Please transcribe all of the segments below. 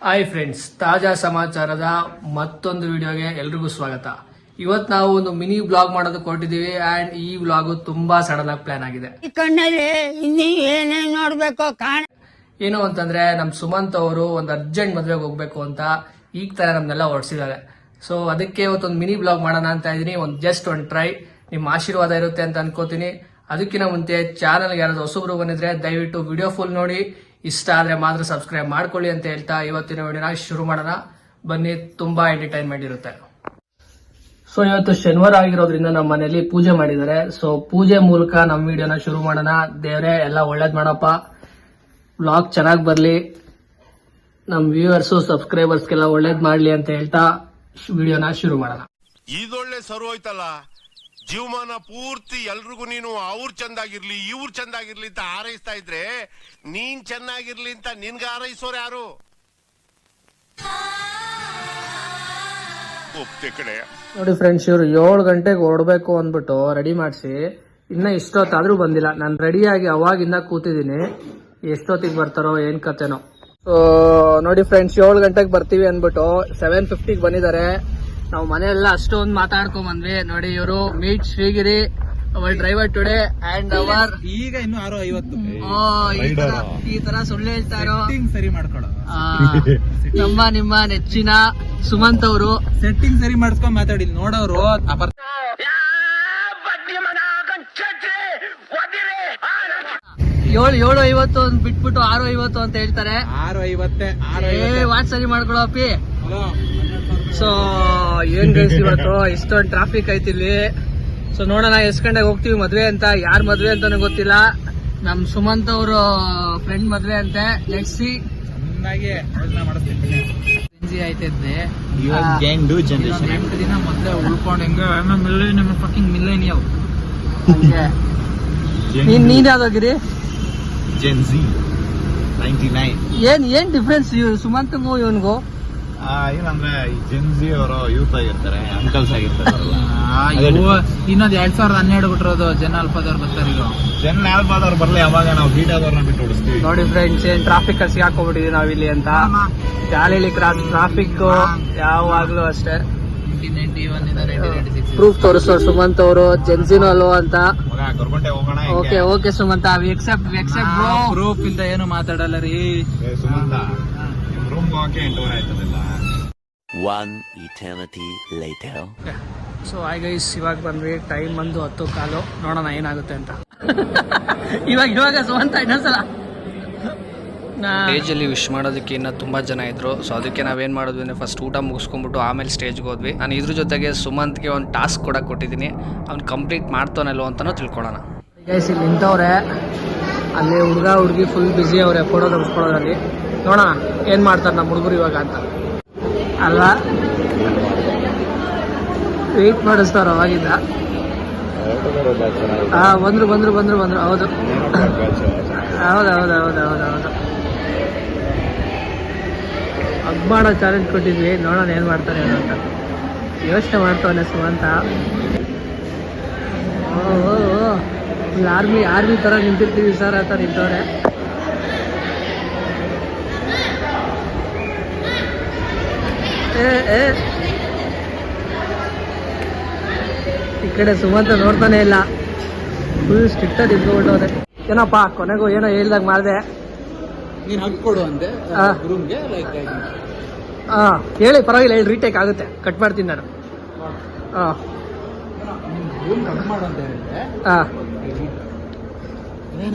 Hi friends, ತಾಜಾ ಸಮಾಚಾರದ ಮತ್ತೊಂದು ವಿಡಿಯೋಗೆ ಎಲ್ರಿಗೂ ಸ್ವಾಗತ. ಇವತ್ತು ನಾವು ಒಂದು ಮಿನಿ ಬ್ಲಾಗ್ ಮಾಡೋದಕ್ಕೆ ಹೊರಟಿದೀವಿ ಅಂಡ್ ಈ ಬ್ಲಾಗ್ ತುಂಬಾ ಸಡನ್ ಆಗಿ ಪ್ಲಾನ್ ಆಗಿದೆ. ಏನು ಅಂತಂದ್ರೆ ನಮ್ ಸುಮಂತ್ ಅವರು ಒಂದು ಅರ್ಜೆಂಟ್ ಮದ್ವೆಗೆ ಹೋಗ್ಬೇಕು ಅಂತ ಈಗ ತರ ನಮ್ನೆಲ್ಲ ಹೊರಡ್ಸಿದ್ದಾರೆ. ಸೊ ಅದಕ್ಕೆ ಇವತ್ತೊಂದು ಮಿನಿ ಬ್ಲಾಗ್ ಮಾಡೋಣ ಅಂತ ಇದೀನಿ. ಜಸ್ಟ್ ಒಂದು ಟ್ರೈ. ನಿಮ್ಮ ಆಶೀರ್ವಾದ ಇರುತ್ತೆ ಅಂತ ಅನ್ಕೋತೀನಿ. ಅದಕ್ಕಿಂತ ಮುಂಚೆ ಚಾನಲ್ಗೆ ಯಾರಾದ್ರೂ ಹೊಸಬ್ರು ಬಂದಿದ್ರೆ ದಯವಿಟ್ಟು ವಿಡಿಯೋ ಫುಲ್ ನೋಡಿ, ಇಷ್ಟ ಆದ್ರೆ ಮಾತ್ರ ಸಬ್ಸ್ಕ್ರೈಬ್ ಮಾಡ್ಕೊಳ್ಳಿ ಅಂತ ಹೇಳ್ತಾ ಇವತ್ತಿನ ವಿಡಿಯೋನ ಶುರು ಮಾಡೋಣ. ಬನ್ನಿ, ತುಂಬಾ ಎಂಟರ್ಟೈನ್ಮೆಂಟ್ ಇರುತ್ತೆ. ಸೊ ಇವತ್ತು ಶನಿವಾರ ಆಗಿರೋದ್ರಿಂದ ನಮ್ಮ ಮನೆಯಲ್ಲಿ ಪೂಜೆ ಮಾಡಿದ್ದಾರೆ. ಸೊ ಪೂಜೆ ಮೂಲಕ ನಮ್ಮ ವಿಡಿಯೋನ ಶುರು ಮಾಡೋಣ. ದೇವರೇ ಎಲ್ಲ ಒಳ್ಳೇದ್ ಮಾಡಪ್ಪ, ವ್ಲಾಗ್ ಚೆನ್ನಾಗಿ ಬರ್ಲಿ, ನಮ್ ವ್ಯೂವರ್ಸ್ ಸಬ್ಸ್ಕ್ರೈಬರ್ಸ್ಗೆಲ್ಲ ಒಳ್ಳೇದ್ ಮಾಡ್ಲಿ ಅಂತ ಹೇಳ್ತಾ ವಿಡಿಯೋನ ಶುರು ಮಾಡೋಣ. ಇದೊಳ್ಳೆ ಸರು ಹೋಯ್ತಲ್ಲ, ಜೀವಮಾನ ಪೂರ್ತಿ ಎಲ್ರಿಗೂ ನೀನು ಅವ್ರು ಚಂದಾಗಿರ್ಲಿ ಇವ್ರು ಚಂದಾಗಿರ್ಲಿ ಅಂತ ಹಾರೈಸ್ತಾ ಇದ್ರೆ ನೀನ್ ಚೆನ್ನಾಗಿರ್ಲಿ ಅಂತ ನಿನ್ಗ ಹಾರೈಸೋರು ಯಾರು? ಒಪ್ತೆ ಕಡೆ. ನೋಡಿ ಫ್ರೆಂಡ್ಸ್, ಇವ್ರು 7 ಗಂಟೆಗೆ ಹೊರಡ್ಬೇಕು ಅಂದ್ಬಿಟ್ಟು ರೆಡಿ ಮಾಡಿಸಿ ಇನ್ನ ಇಷ್ಟೊತ್ತಾದ್ರೂ ಬಂದಿಲ್ಲ. ನಾನು ರೆಡಿಯಾಗಿ ಅವಾಗಿಂದ ಕೂತಿದ್ದೀನಿ. ಎಷ್ಟೊತ್ತಿಗೆ ಬರ್ತಾರೋ ಏನ್ ಕತೆನೋ. ಸೊ ನೋಡಿ ಫ್ರೆಂಡ್ಸ್, 7 ಗಂಟೆಗೆ ಬರ್ತೀವಿ ಅಂದ್ಬಿಟ್ಟು 7:50 ಬಂದಿದ್ದಾರೆ. ನಾವು ಮನೆಯೆಲ್ಲ ಅಷ್ಟೊಂದು ಮಾತಾಡ್ಕೊಂಡ್ ಬಂದ್ವಿ. ನೋಡಿ, ಇವರು meet Shrigiri, our driver today and ಅವರ್ ಈಗ ಇನ್ನು 6:50. ಈ ತರ ಸುಳ್ಳು ಹೇಳ್ತಾರೋ. ಸರಿ ಮಾಡ್ಕೊಳ್ಳೋ ನಿಮ್ಮ ನೆಚ್ಚಿನ ಸುಮಂತ್ ಅವರು ಸೆಟ್ಟಿಂಗ್ ಸರಿ ಮಾಡಿಸ್ಕೊಂಡ್ ಮಾತಾಡಿ ನೋಡೋರು. 7:50 ಬಿಟ್ಬಿಟ್ಟು 6:50 ಅಂತ ಹೇಳ್ತಾರೆ. 6:50 ವಾಟ್ ಸರಿ ಮಾಡ್ಕೊಳೋ ಅಪ್ಪಿ. ಸೊ ಏನ್ ಗೈಸ್, ಇವತ್ತು ಇಷ್ಟೊಂದು ಟ್ರಾಫಿಕ್ ಐತಿ ಇಲ್ಲಿ. ಸೊ ನೋಡೋಣ ಎಷ್ಟು ಗಂಟೆಗೆ ಹೋಗ್ತೀವಿ ಮದ್ವೆ ಅಂತ. ಯಾರ್ ಮದ್ವೆ ಅಂತಾನು ಗೊತ್ತಿಲ್ಲ. ನಮ್ ಸುಮಂತ್ ಅವರು ಫ್ರೆಂಡ್ ಮದ್ವೆ ಅಂತೆ. Let's see. ಚೆನ್ನಾಗಿ ಯೋಚನೆ ಮಾಡಿಸ್ತೀನಿ. ಆಯ್ತಿದ್ದೆ ದಿನ ಮೊದಲೇ ಉಳ್ಕೊಂಡು ಹೆಂಗ ನಮ್ಮ ಫಕಿಂಗ್ ಮಿಲ್ಲೇನಿಯಲ್. ನೀನ್ ಯಾವ್ದಾಗಿರಿ? ಜೆನ್ಸಿ 99. ಏನ್ ಡಿಫ್ರೆನ್ಸ್ ಸುಮಂತ್ಗೂ ಇವನ್ಗೂ? ಏನಂದ್ರೆ ಜೆನ್ಸಿ ಅವರು ಯೂತ್ ಆಗಿರ್ತಾರೆ, ಅಂಕಲ್ಸ್ ಆಗಿರ್ತಾರಲ್ಲ. ಇನ್ನೊಂದು 2012 ಬಿಟ್ಟಿರೋದು ಜನ ಅಲ್ಪದವ್ರು ಬರ್ತಾರೆ. ಈಗ ಜನ ಅಲ್ಪದವ್ರು ಬರ್ಲಿ, ಅವಾಗ ನಾವು ಬೀಟಾದವ್ರನ್ನ ಬಿಟ್ಟು ಓಡಿಸ್ತೀವಿ. ನೋಡಿ ಫ್ರೆಂಡ್ಸ್, ಏನ್ ಟ್ರಾಫಿಕ್ ಅಲ್ಲಿ ಸಿಗಾಕೊಂಡ್ಬಿಟ್ಟಿದೀವಿ ನಾವಿಲ್ಲಿ ಅಂತ. ಜಾಲಹಳ್ಳಿ ಕ್ರಾಸ್ ಟ್ರಾಫಿಕ್ ಯಾವಾಗ್ಲೂ ಅಷ್ಟೇ. ಪ್ರೂಫ್ ತೋರಿಸೋರು ಸುಮಂತ್ ಅವರು ಜೆನ್ಸಿನೋ ಅಲ್ವೋ ಅಂತ. ಓಕೆ ಸುಮಂತ, ಪ್ರೂಫ್ ಇಂದ ಏನು ಮಾತಾಡಲ್ಲ ರೀ ಸುಮಂತ. ರೂಮ್ ಹೋಗಕ್ಕೆ 8 ಅವರ್ ಆಯ್ತದಲ್ಲ. One eternity later. So hi guys, ಇವಾಗ ಬಂದ್ವಿ. ಟೈಮ್ ಬಂದು 10:15. ನೋಡೋಣ ಏನಾಗುತ್ತೆ ಅಂತ. ಇವಾಗ ಸುಮಂತ ಇನ್ನೊಂದ್ಸಲ ಸ್ಟೇಜ್ ಅಲ್ಲಿ ವಿಶ್ ಮಾಡೋದಕ್ಕೆ ಇನ್ನ ತುಂಬಾ ಜನ ಇದ್ರು. ಸೊ ಅದಕ್ಕೆ ನಾವೇನ್ ಮಾಡಿದ್ವಿ ಅಂದ್ರೆ ಫಸ್ಟ್ ಊಟ ಮುಗಿಸ್ಕೊಂಡ್ಬಿಟ್ಟು ಆಮೇಲೆ ಸ್ಟೇಜ್ಗೆ ಹೋದ್ವಿ. ನಾನು ಇದ್ರ ಜೊತೆಗೆ ಸುಮಂತ್ಗೆ ಒಂದು ಟಾಸ್ಕ್ ಕೂಡ ಕೊಟ್ಟಿದ್ದೀನಿ. ಅವ್ನು ಕಂಪ್ಲೀಟ್ ಮಾಡ್ತಾನಲ್ವ ಅಂತಾನೂ ತಿಳ್ಕೊಳ್ಳೋಣ. ಗೈಸ್, ಇಲ್ಲಿ ನಿಂತವ್ರೆ. ಅಲ್ಲಿ ಹುಡುಗ ಹುಡುಗಿ ಫುಲ್ ಬಿಸಿ ಅವ್ರೆ ಫೋಟೋ ತೆಗೆಸ್ಕೊಳ್ಳೋದ್ರಲ್ಲಿ. ನೋಡೋಣ ಏನ್ ಮಾಡ್ತಾರೆ ನಮ್ಮ ಹುಡುಗರು ಇವಾಗ ಅಂತ ಅಲ್ವಾ. ವೇಟ್ ಮಾಡಿಸ್ತಾರ ಅವಾಗಿಂದ. ಬಂದ್ರು. ಹೌದು. ಅಗ್ಮಾಡೋ ಚಾಲೆಂಜ್ ಕೊಟ್ಟಿದ್ವಿ. ನೋಡೋಣ ಏನ್ ಮಾಡ್ತಾರೆ ಅಂತ ಯೋಚನೆ ಮಾಡ್ತಾವನೆ ಸುಮಂತ. ಆರ್ಮಿ ತರ ನಿಂತಿರ್ತೀವಿ ಸರ್ ಅಂತ ನಿಂತವ್ರೆ. ಈ ಕಡೆ ಸುಮಂತ ನೋಡ್ತಾನೆ ಇಲ್ಲ, ಫುಲ್ ಸ್ಟ್ರಿಕ್ಟ್ ಆಗಿ ನಿಂತ್ಕೊಂಡ್ಬಿಟ್ಟವ್ರೆ. ಏನಪ್ಪಾ ಕೊನೆಗೂ ಏನೋ ಹೇಳ್ದಾಗ ಮಾಡಿದೆ. ನೀನ್ ಹಾಕೊಡು ಅಂದೆ ರೂಮ್ಗೆ. ಹೇಳಿ, ಪರವಾಗಿಲ್ಲ, ಹೇಳಿ, ರೀಟೇಕ್ ಆಗುತ್ತೆ, ಕಟ್ ಮಾಡ್ತೀನಿ ನಾನು. ರೂಮ್ ಕಟ್ ಮಾಡು ಅಂತ ಹೇಳಿದ್ರೆ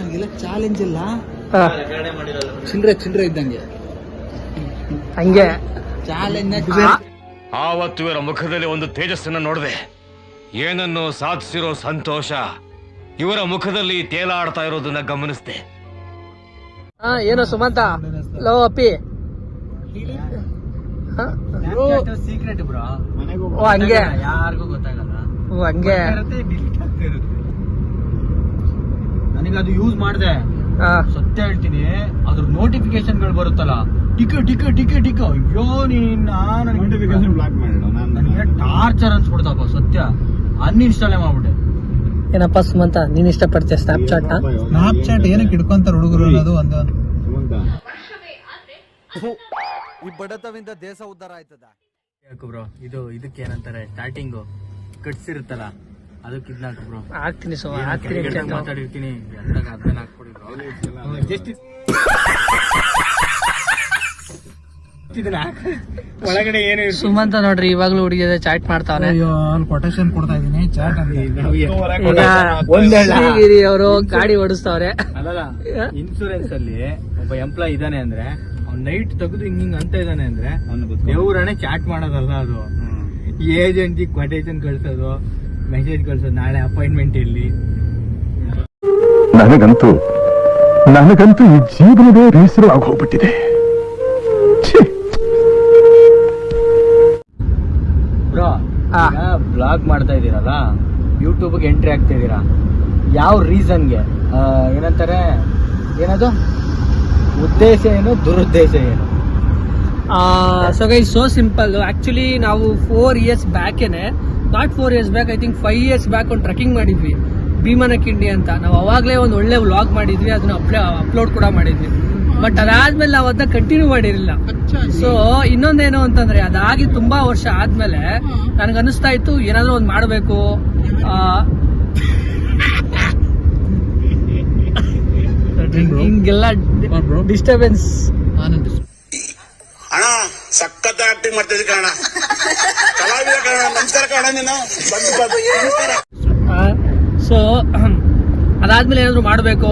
ನಂಗೆಲ್ಲ ಚಾಲೆಂಜ್ ಇಲ್ಲ, ಚಿಲ್ಡ್ರೆ ಇದ್ದಂಗೆ ಹಂಗೆ ಚಾಲೆಂಜ್. ಆವತ್ತು ಇವರ ಮುಖದಲ್ಲಿ ಒಂದು ತೇಜಸ್ಸನ್ನ ನೋಡಿದೆ. ಏನನ್ನು ಸಾಧಿಸಿರೋ ಸಂತೋಷ ಇವರ ಮುಖದಲ್ಲಿ ತೇಲಾಡ್ತಾ ಇರೋದನ್ನ ಗಮನಿಸಿದೆ. ಏನೋ ಸುಮಂತ ಲೋ ಅಪ್ಪಿ. Secret bro. ಓ ಹಂಗೆ, ಯಾರಿಗೂ ಗೊತ್ತಾಗಲ್ಲ. ಓ ಹಂಗೆ. ನನಗೆ ಅದು ಯೂಸ್ ಮಾಡಿದೆ, ಸತ್ಯ ಹೇಳ್ತೀನಿ. ಅದ್ರ ನೋಟಿಫಿಕೇಶನ್ಗಳು ಬರುತ್ತಲ್ಲ, ಟಿಕ್. ಅಯ್ಯೋ ನೋಟಿಫಿಕೇಶನ್ ಬ್ಲಾಕ್ ಮಾಡಿಲ್ಲ. ನನಗೆ ಟಾರ್ಚರ್ ಅನ್ಸ್ಬಿಡ್ತಪ್ಪ ಸತ್ಯ. ಅನ್ಇನ್ಸ್ಟಾಲೇ ಮಾಡ್ಬಿಟ್ಟೆ. ಏನಪ್ಪ ಸುಮಂತ, ನೀನ್ ಇಷ್ಟಪಡ್ತೀಯ ಸ್ನಾಪ್ಚಾಟ್? ಏನಕ್ಕೆ ಹಿಡ್ಕೊಂತಾರ ಹುಡುಗರು ಅನ್ನೋದು ಒಂದು. ಈ ಬಡತವಿಂದ ದೇಶ ಉದ್ಧಾರ ಆಯ್ತದ. ಯಾಕೆ ಬ್ರೋ ಇದಕ್ಕೆ ಏನಂತಾರೆ ಸ್ಟಾರ್ಟಿಂಗು ಕಟ್ಸಿರುತ್ತಲ್ಲ ಅದಕ್ಕೆ ಇದನ್ನ ಹಾಕು ಬ್ರೋ. ಹಾಕ್ತೀನಿ ಮಾತಾಡಿರ್ತೀನಿ ಅದನ್ನ ಹಾಕ್ಬಿಡಿ ಜಸ್ಟ್ ಒಳಗಡೆ ಏನು ಸುಮಂತ ನೋಡ್ರಿ ಇವಾಗ್ಲೂ ಹುಡುಗಿದ ಚಾಟ್ ಮಾಡ್ತಾವ್ರೆ. ಕೊಟೇಶನ್ ಕೊಡ್ತಾ ಇದೀನಿ ಚಾಟ್ ಶ್ರೀಗಿರಿ ಅವರು ಗಾಡಿ ಓಡಿಸ್ತಾವ್ರೆ. ಅಲ್ಲಲ್ಲ ಇನ್ಸೂರೆನ್ಸ್ ಅಲ್ಲಿ ಒಬ್ಬ ಎಂಪ್ಲಾಯ್ ಇದಾನೆ ಅಂದ್ರೆ ಅವ್ನ್ ನೈಟ್ ತೆಗೆದು ಹಿಂಗ್ ಅಂತ ಇದಾನೆ ಅಂದ್ರೆ ದೇವ್ರನೆ ಚಾಟ್ ಮಾಡೋದಲ್ಲ ಅದು. ಏಜೆಂಟ್ ಕೊಟೇಶನ್ ಕಳ್ಸೋದು ಮೆಸೇಜ್ ಕಳ್ಸೋದು ನಾಳೆ ಅಪಾಯಿಂಟ್ಮೆಂಟ್ ಇಲ್ಲಿ. ನನಗಂತೂ ಈ ಜೀವನವೇ ಬೇಸರ ಆಗೋಗ್ಬಿಟ್ಟಿದೆ. ಬ್ರೋ ಬ್ಲಾಗ್ ಮಾಡ್ತಾ ಇದೀರಲ್ಲ, ಯೂಟ್ಯೂಬ್ಗೆ ಎಂಟ್ರಿ ಆಗ್ತಾ ಇದೀರಾ, ಯಾವ ರೀಸನ್ಗೆ ಏನಂತಾರೆ, ಏನದು ಉದ್ದೇಶ ಏನು ದುರುದ್ದೇಶ ಏನು? So guys so simple. Actually ನಾವು 4 years ಬ್ಯಾಕೇನೆ, not 4 years back, I think 5 years back ಒಂದು ಟ್ರೆಕ್ಕಿಂಗ್ ಮಾಡಿದ್ವಿ ಭೀಮನಕಿಂಡಿ ಅಂತ. ನಾವು ಅವಾಗಲೇ ಒಂದು ಒಳ್ಳೆ ವ್ಲಾಗ್ ಮಾಡಿದ್ವಿ, ಅದನ್ನ ಅಪ್ಲೋಡ್ ಕೂಡ ಮಾಡಿದ್ವಿ. ಬಟ್ ಅದಾದ್ಮೇಲೆ ನಾವು ಅದನ್ನ ಕಂಟಿನ್ಯೂ ಮಾಡಿರಲಿಲ್ಲ. ಸೊ ಇನ್ನೊಂದೇನು ಅಂತಂದ್ರೆ, ಅದಾಗಿ ತುಂಬಾ ವರ್ಷ ಆದ್ಮೇಲೆ ನನಗನ್ನಿಸ್ತಾ ಇತ್ತು ಏನಾದ್ರೂ ಒಂದು ಮಾಡಬೇಕು. ಹಿಂಗೆಲ್ಲ ಡಿಸ್ಟರ್ಬೆನ್ಸ್. ಅಣ್ಣ ಸಖತ್ ಆಕ್ಟಿಂಗ್ ಮಾಡ್ತಿದ್ದೆ ಕಣ, ಕಲಾವಿದ ಕಣ. ನಮಸ್ಕಾರ ಕಣ, ನೀನು ಸೊ ಅದಾದ್ಮೇಲೆ ಏನಾದ್ರು ಮಾಡಬೇಕು.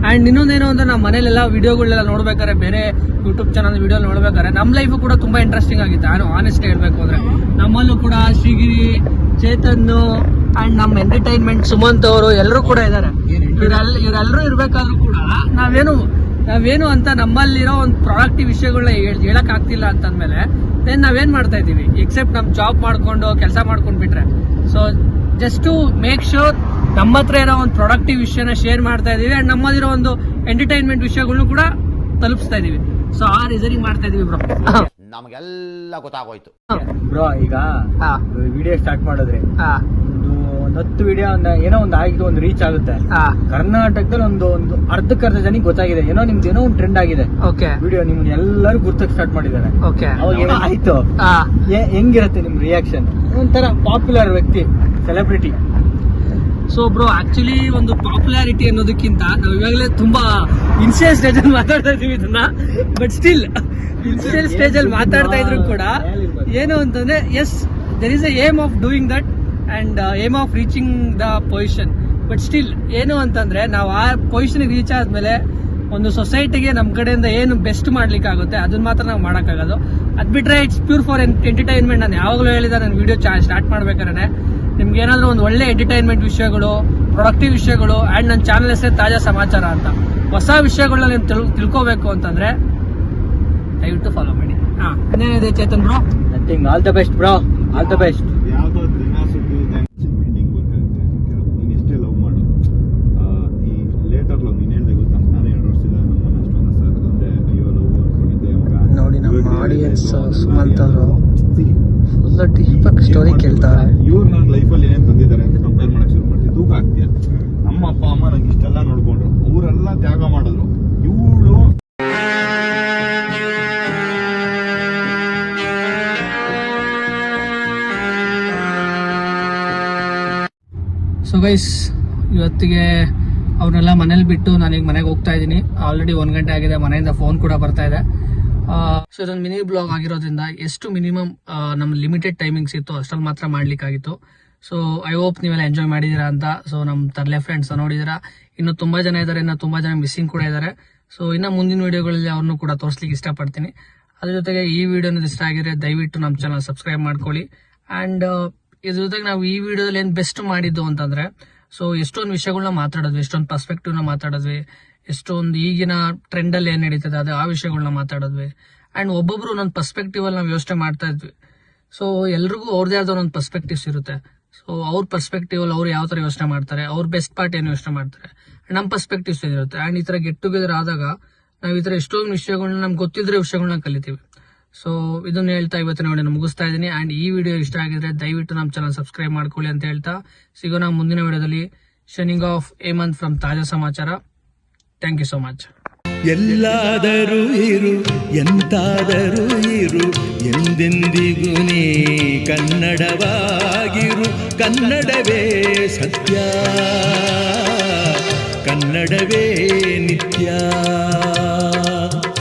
ಅಂಡ್ ಇನ್ನೊಂದೇನು ಅಂದ್ರೆ ನಮ್ಮ ಮನೇಲೆಲ್ಲ ವಿಡಿಯೋಗಳೆಲ್ಲ ನೋಡ್ಬೇಕಾರೆ, ಬೇರೆ ಯೂಟ್ಯೂಬ್ ಚಾನಲ್ ವಿಡಿಯೋ ನೋಡ್ಬೇಕಾರೆ ನಮ್ಮ ಲೈಫ್ ಕೂಡ ತುಂಬಾ ಇಂಟ್ರೆಸ್ಟಿಂಗ್ ಆಗಿತ್ತು. ನಾನು ಆನೆಸ್ಟ್ ಹೇಳ್ಬೇಕು ಅಂದ್ರೆ, ನಮ್ಮಲ್ಲೂ ಕೂಡ ಶ್ರೀಗಿರಿ, ಚೇತನ್ ಅಂಡ್ ನಮ್ಮ ಎಂಟರ್ಟೈನ್ಮೆಂಟ್ ಸುಮಂತ್ ಅವರು ಎಲ್ಲರೂ ಕೂಡ ಇದ್ದಾರೆ. ಇವರೆಲ್ಲರೂ ಇರ್ಬೇಕಾದ್ರೂ ಕೂಡ ನಾವೇನು ಅಂತ ನಮ್ಮಲ್ಲಿರೋ ಒಂದು ಪ್ರೊಡಕ್ಟಿವ್ ವಿಷಯಗಳನ್ನ ಹೇಳಕ್ ಆಗ್ತಿಲ್ಲ ಅಂತಂದ್ಮೇಲೆ ದೆನ್ ನಾವೇನ್ ಮಾಡ್ತಾ ಇದೀವಿ, ಎಕ್ಸೆಪ್ಟ್ ನಮ್ ಜಾಬ್ ಮಾಡ್ಕೊಂಡು ಕೆಲಸ ಮಾಡ್ಕೊಂಡ್ ಬಿಟ್ರೆ. So just to make sure ನಮ್ಮ ಹತ್ರ ಇರೋ ಒಂದು ಪ್ರೊಡಕ್ಟಿವ್ ವಿಷಯನ ಶೇರ್ ಮಾಡ್ತಾ ಇದೀವಿ ಅಂಡ್ ನಮ್ಮಲ್ಲಿರೋ ಒಂದು ಎಂಟರ್ಟೈನ್ಮೆಂಟ್ ವಿಷಯಗಳನ್ನು ಕೂಡ ತಲುಪಿಸ್ತಾ ಇದೀವಿ. ಸೊ ಆ ರೀಸನಿಂಗ್ ಮಾಡ್ತಾ ಇದೀವಿ ಬ್ರೋ. ನಮಗೆಲ್ಲ ಗೊತ್ತಾಗೋಯ್ತು ಬ್ರೋ. ಈಗ ವಿಡಿಯೋ ಸ್ಟಾರ್ಟ್ ಮಾಡಿದ್ರೆ ಒಂದು 10 ವಿಡಿಯೋ ಏನೋ ಒಂದು ಆಗಿದ್ದು, ಒಂದು ರೀಚ್ ಆಗುತ್ತೆ. ಕರ್ನಾಟಕದಲ್ಲಿ ಒಂದು ಅರ್ಧಕ್ಕರ್ಧ ಜನಕ್ಕೆ ಗೊತ್ತಾಗಿದೆ, ಏನೋ ನಿಮ್ದು ಏನೋ ಒಂದು ಟ್ರೆಂಡ್ ಆಗಿದೆ ವಿಡಿಯೋ, ನಿಮ್ನ ಎಲ್ಲರೂ ಗುರ್ತಕ್ ಸ್ಟಾರ್ಟ್ ಮಾಡಿದ್ದಾರೆ. ಅವಾಗ ಏನೋ ಆಯ್ತು, ಹೆಂಗಿರುತ್ತೆ ನಿಮ್ ರಿಯಾಕ್ಷನ್? ಒಂಥರ ಪಾಪ್ಯುಲರ್ ವ್ಯಕ್ತಿ, ಸೆಲೆಬ್ರಿಟಿ. ಸೊ ಬ್ರೋ, ಆಕ್ಚುಲಿ ಒಂದು ಪಾಪ್ಯುಲಾರಿಟಿ ಅನ್ನೋದಕ್ಕಿಂತ ನಾವು ಇವಾಗಲೇ ತುಂಬಾ ಇನ್ಸಿಯಲ್ ಸ್ಟೇಜ್ ಅಲ್ಲಿ ಮಾತಾಡ್ತಾ ಇದೀವಿ ಇದನ್ನ. ಬಟ್ ಸ್ಟಿಲ್ ಇನ್ಸಿಯಲ್ ಸ್ಟೇಜ್ ಅಲ್ಲಿ ಮಾತಾಡ್ತಾ ಇದ್ರು ಕೂಡ ಏನು ಅಂತಂದ್ರೆ, yes there is a aim of doing that and aim of reaching the position. But still ಏನು ಅಂತಂದ್ರೆ, ನಾವು ಆ ಪೊಸಿಷನ್ ರೀಚ್ ಆದ್ಮೇಲೆ ಒಂದು ಸೊಸೈಟಿಗೆ ನಮ್ಮ ಕಡೆಯಿಂದ ಏನು ಬೆಸ್ಟ್ ಮಾಡ್ಲಿಕ್ಕೆ ಆಗುತ್ತೆ ಅದನ್ನ ಮಾತ್ರ ನಾವು ಮಾಡೋಕ್ಕಾಗೋದು. ಅದ್ ಬಿಟ್ರೆ ಇಟ್ಸ್ ಪ್ಯೂರ್ ಫಾರ್ ಎಂಟರ್ಟೈನ್ಮೆಂಟ್. ನಾನು ಯಾವಾಗಲೂ ಹೇಳಿದ ನನ್ನ ವಿಡಿಯೋ ಸ್ಟಾರ್ಟ್ ಮಾಡ್ಬೇಕಾದ್ರೆ, ನಿಮ್ಗೆ ಏನಾದ್ರೂ ಒಂದು ಒಳ್ಳೆ ಎಂಟರ್ಟೈನ್ಮೆಂಟ್ ವಿಷಯಗಳು, ಪ್ರೊಡಕ್ಟಿವ್ ವಿಷಯಗಳು, ಅಂಡ್ ನನ್ನ ಚಾನಲ್ ಹೆಸರು ತಾಜಾ ಸಮಾಚಾರ ಅಂತ, ಹೊಸ ವಿಷಯಗಳನ್ನ ನೀವು ತಿಳ್ಕೋಬೇಕು ಅಂತಂದ್ರೆ ದಯವಿಟ್ಟು ಫಾಲೋ ಮಾಡಿ. ಇನ್ನೇನಿದೆ Chetan bro? Nothing. All the best bro, all the best. ಯಾವ್ದೋ ದಿನ ಸುದ್ದು ಮೀಟಿಂಗ್ ವರ್ಕ್ ಆಗುತ್ತೆ. ನೀನ್ ಎಷ್ಟೇ ಲವ್ ಮಾಡು, ಈ ಲೇಟರ್ ಲವ್ ನೀನ್ ಹೇಳ್ದೆ ಗೊತ್ತಾ, ನಾನು 2 ವರ್ಷದ ನಮ್ಮನ್ನ ಅಷ್ಟೊಂದು ಸಾಕಂದ್ರೆ ಅಯ್ಯೋ ಲವ್ ಅನ್ಕೊಂಡಿದ್ದೆ. ನೋಡಿ ನಮ್ಮ ಆಡಿಯನ್ಸ್ ಸುಮಂತ್ ಅವರು ಫುಲ್ ಡೀಪ್ ಸ್ಟೋರಿ ಕೇಳ್ತಾರೆ. ಇವ್ರು ನನ್ನ ಲೈಫಲ್ಲಿ ಏನೇನು ತಂದಿದ್ದಾರೆ ಅಂತ ಕಂಪೇರ್ ಮಾಡಕ್ ಶುರು ಮಾಡ್ತೀವಿ. ತೂಕ ಆಗ್ತೀಯ. ನಮ್ಮ ಅಪ್ಪ ಅಮ್ಮ ನಂಗೆ ಇಷ್ಟೆಲ್ಲ ನೋಡ್ಕೊಂಡ್ರು, ಅವರೆಲ್ಲ ತ್ಯಾಗ ಮಾಡಿದ್ರು. ಇವಳು ಸೊ ಗೈಸ್, ಇವತ್ತಿಗೆ ಅವ್ರನ್ನೆಲ್ಲ ಮನೇಲಿ ಬಿಟ್ಟು ನಾನೀಗ ಮನೆಗೆ ಹೋಗ್ತಾ ಇದ್ದೀನಿ. ಆಲ್ರೆಡಿ 1 ಗಂಟೆ ಆಗಿದೆ, ಮನೆಯಿಂದ ಫೋನ್ ಕೂಡ ಬರ್ತಾ ಇದೆ. ಸೊ ಇದೊಂದು ಮಿನಿ ಬ್ಲಾಗ್ ಆಗಿರೋದ್ರಿಂದ ಎಷ್ಟು ಮಿನಿಮಮ್ ನಮ್ಮ ಲಿಮಿಟೆಡ್ ಟೈಮಿಂಗ್ಸ್ ಇತ್ತು ಅಷ್ಟಲ್ಲಿ ಮಾತ್ರ ಮಾಡ್ಲಿಕ್ಕಾಗಿತ್ತು. ಸೊ ಐ ಹೋಪ್ ನೀವೆಲ್ಲ ಎಂಜಾಯ್ ಮಾಡಿದೀರಾ ಅಂತ. ಸೊ ನಮ್ಮ ತರ್ಲೆ ಫ್ರೆಂಡ್ಸ್ ನೋಡಿದಿರಾ, ಇನ್ನು ತುಂಬಾ ಜನ ಇದ್ದಾರೆ, ಇನ್ನು ತುಂಬಾ ಜನ ಮಿಸ್ಸಿಂಗ್ ಕೂಡ ಇದ್ದಾರೆ. ಸೊ ಇನ್ನು ಮುಂದಿನ ವಿಡಿಯೋಗಳಲ್ಲಿ ಅವ್ರನ್ನೂ ಕೂಡ ತೋರಿಸ್ಲಿಕ್ಕೆ ಇಷ್ಟಪಡ್ತೀನಿ. ಅದ್ರ ಜೊತೆಗೆ ಈ ವಿಡಿಯೋ ಇಷ್ಟ ಆಗಿದ್ರೆ ದಯವಿಟ್ಟು ನಮ್ಮ ಚಾನಲ್ ಸಬ್ಸ್ಕ್ರೈಬ್ ಮಾಡ್ಕೊಳ್ಳಿ. ಅಂಡ್ ಇದ್ರ ಜೊತೆಗೆ ನಾವು ಈ ವಿಡಿಯೋದಲ್ಲಿ ಏನ್ ಬೆಸ್ಟ್ ಮಾಡಿದ್ದು ಅಂತಂದ್ರೆ, ಸೊ ಎಷ್ಟೊಂದು ವಿಷಯಗಳನ್ನ ಮಾತಾಡಿದ್ವಿ, ಎಷ್ಟೊಂದು ಪರ್ಸ್ಪೆಕ್ಟಿವ್ ನ ಮಾತಾಡಿದ್ವಿ, ಎಷ್ಟೊಂದು ಈಗಿನ ಟ್ರೆಂಡ್ ಅಲ್ಲಿ ಏನ್ ನಡೀತದೆ ಅದು ಆ ವಿಷಯಗಳನ್ನ ಮಾತಾಡಿದ್ವಿ. ಅಂಡ್ ಒಬ್ಬೊಬ್ರು ಒಂದೊಂದು ಪರ್ಸ್ಪೆಕ್ಟಿವ್ ಅಲ್ಲಿ ನಾವು ಯೋಚನೆ ಮಾಡ್ತಾ ಇದ್ವಿ. ಸೊ ಎಲ್ರಿಗೂ ಅವ್ರದೇ ಆದ ಒಂದೊಂದು ಪರ್ಸ್ಪೆಕ್ಟಿವ್ಸ್ ಇರುತ್ತೆ. ಸೊ ಅವ್ರ ಪರ್ಸ್ಪೆಕ್ಟಿವ್ ಅಲ್ಲಿ ಅವ್ರು ಯಾವ ತರ ಯೋಚನೆ ಮಾಡ್ತಾರೆ, ಅವ್ರ ಬೆಸ್ಟ್ ಪಾರ್ಟ್ ಏನು ಯೋಚನೆ ಮಾಡ್ತಾರೆ, ನಮ್ಮ ಪರ್ಸ್ಪೆಕ್ಟಿವ್ಸ್ ಏನಿರುತ್ತೆ. ಅಂಡ್ ಈ ತರ ಗೆಟ್ ಟುಗೆದರ್ ಆದಾಗ ನಾವು ಈ ತರ ಎಷ್ಟೊಂದು ವಿಷಯಗಳನ್ನ ನಮ್ಗೆ ಗೊತ್ತಿದ್ರೆ ವಿಷಯಗಳನ್ನ ಕಲಿತೀವಿ. ಸೊ ಇದನ್ನ ಹೇಳ್ತಾ ಇವತ್ತಿನ ವಿಡಿಯೋನ ಮುಗಿಸ್ತಾ ಇದ್ದೀನಿ. ಅಂಡ್ ಈ ವಿಡಿಯೋ ಇಷ್ಟ ಆಗಿದ್ರೆ ದಯವಿಟ್ಟು ನಮ್ಮ ಚಾನಲ್ ಸಬ್ಸ್ಕ್ರೈಬ್ ಮಾಡ್ಕೊಳ್ಳಿ ಅಂತ ಹೇಳ್ತಾ ಸಿಗೋಣ ಮುಂದಿನ ವಿಡಿಯೋದಲ್ಲಿ. Shining of Hemant from Taaza Samachar. Thank you so much. ಎಲ್ಲಾದರೂ ಇರು ಎಂತಾದರೂ ಇರು ಎಂದೆಂದಿಗೂ ನೀ ಕನ್ನಡವಾಗಿರು. ಕನ್ನಡವೇ ಸತ್ಯ, ಕನ್ನಡವೇ